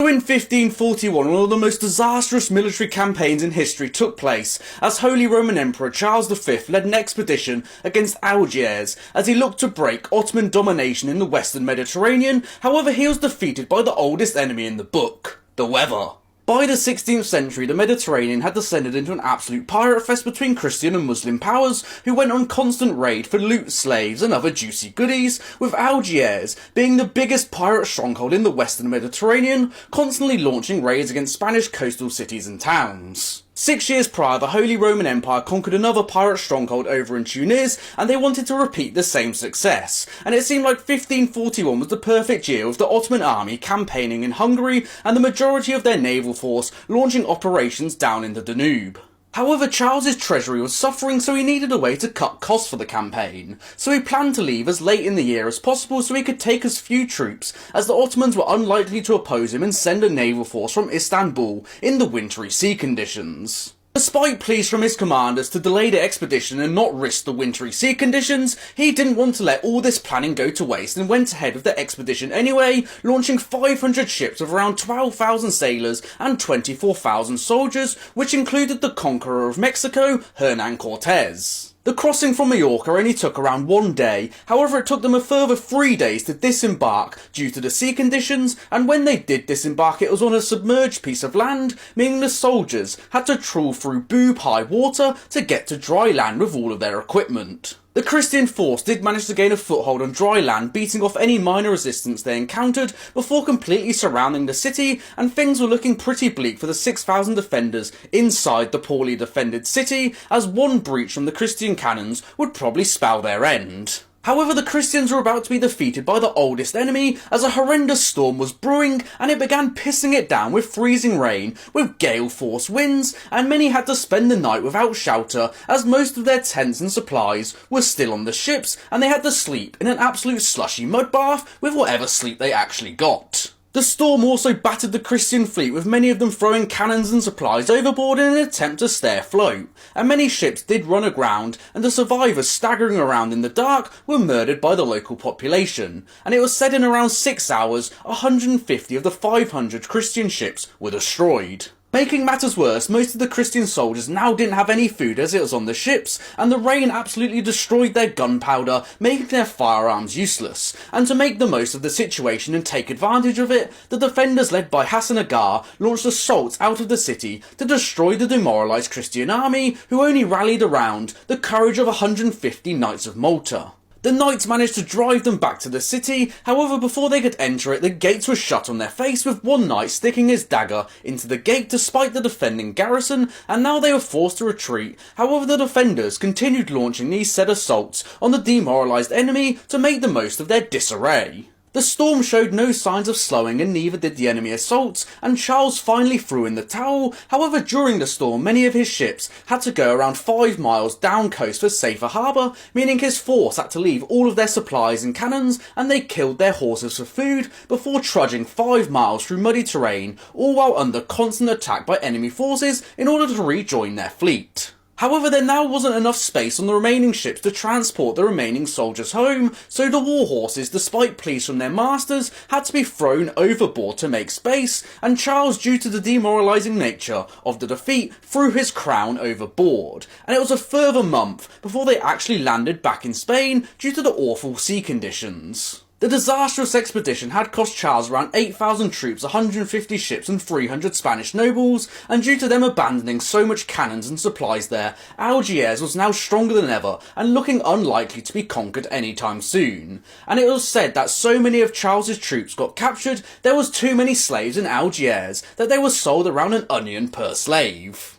So in 1541, one of the most disastrous military campaigns in history took place, as Holy Roman Emperor Charles V led an expedition against Algiers as he looked to break Ottoman domination in the Western Mediterranean. However, he was defeated by the oldest enemy in the book, the weather. By the 16th century, the Mediterranean had descended into an absolute pirate fest between Christian and Muslim powers, who went on constant raid for loot, slaves and other juicy goodies, with Algiers being the biggest pirate stronghold in the Western Mediterranean, constantly launching raids against Spanish coastal cities and towns. 6 years prior, the Holy Roman Empire conquered another pirate stronghold over in Tunis, and they wanted to repeat the same success. And it seemed like 1541 was the perfect year, with the Ottoman army campaigning in Hungary and the majority of their naval force launching operations down in the Danube. However, Charles's treasury was suffering, so he needed a way to cut costs for the campaign. So he planned to leave as late in the year as possible so he could take as few troops, as the Ottomans were unlikely to oppose him and send a naval force from Istanbul in the wintry sea conditions. Despite pleas from his commanders to delay the expedition and not risk the wintry sea conditions, he didn't want to let all this planning go to waste and went ahead with the expedition anyway, launching 500 ships of around 12,000 sailors and 24,000 soldiers, which included the conqueror of Mexico, Hernan Cortez. The crossing from Majorca only took around 1 day, however it took them a further 3 days to disembark due to the sea conditions, and when they did disembark it was on a submerged piece of land, meaning the soldiers had to trawl through boob-high water to get to dry land with all of their equipment. The Christian force did manage to gain a foothold on dry land, beating off any minor resistance they encountered before completely surrounding the city, and things were looking pretty bleak for the 6,000 defenders inside the poorly defended city, as one breach from the Christian cannons would probably spell their end. However, the Christians were about to be defeated by the oldest enemy, as a horrendous storm was brewing and it began pissing it down with freezing rain, with gale-force winds, and many had to spend the night without shelter, as most of their tents and supplies were still on the ships, and they had to sleep in an absolute slushy mud bath with whatever sleep they actually got. The storm also battered the Christian fleet, with many of them throwing cannons and supplies overboard in an attempt to stay afloat, and many ships did run aground, and the survivors staggering around in the dark were murdered by the local population, and it was said in around 6 hours 150 of the 500 Christian ships were destroyed. Making matters worse, most of the Christian soldiers now didn't have any food as it was on the ships, and the rain absolutely destroyed their gunpowder, making their firearms useless. And to make the most of the situation and take advantage of it, the defenders led by Hassan Agar launched assaults out of the city to destroy the demoralised Christian army, who only rallied around the courage of 150 Knights of Malta. The knights managed to drive them back to the city, however before they could enter it the gates were shut on their face, with one knight sticking his dagger into the gate to spite the defending garrison, and now they were forced to retreat. However, the defenders continued launching these said assaults on the demoralised enemy to make the most of their disarray. The storm showed no signs of slowing, and neither did the enemy assaults, and Charles finally threw in the towel. However, during the storm, many of his ships had to go around 5 miles down coast for safer harbour, meaning his force had to leave all of their supplies and cannons, and they killed their horses for food before trudging 5 miles through muddy terrain, all while under constant attack by enemy forces in order to rejoin their fleet. However, there now wasn't enough space on the remaining ships to transport the remaining soldiers home, so the war horses, despite pleas from their masters, had to be thrown overboard to make space, and Charles, due to the demoralising nature of the defeat, threw his crown overboard, and it was a further month before they actually landed back in Spain due to the awful sea conditions. The disastrous expedition had cost Charles around 8,000 troops, 150 ships and 300 Spanish nobles, and due to them abandoning so much cannons and supplies there, Algiers was now stronger than ever and looking unlikely to be conquered anytime soon. And it was said that so many of Charles's troops got captured, there was too many slaves in Algiers that they were sold around an onion per slave.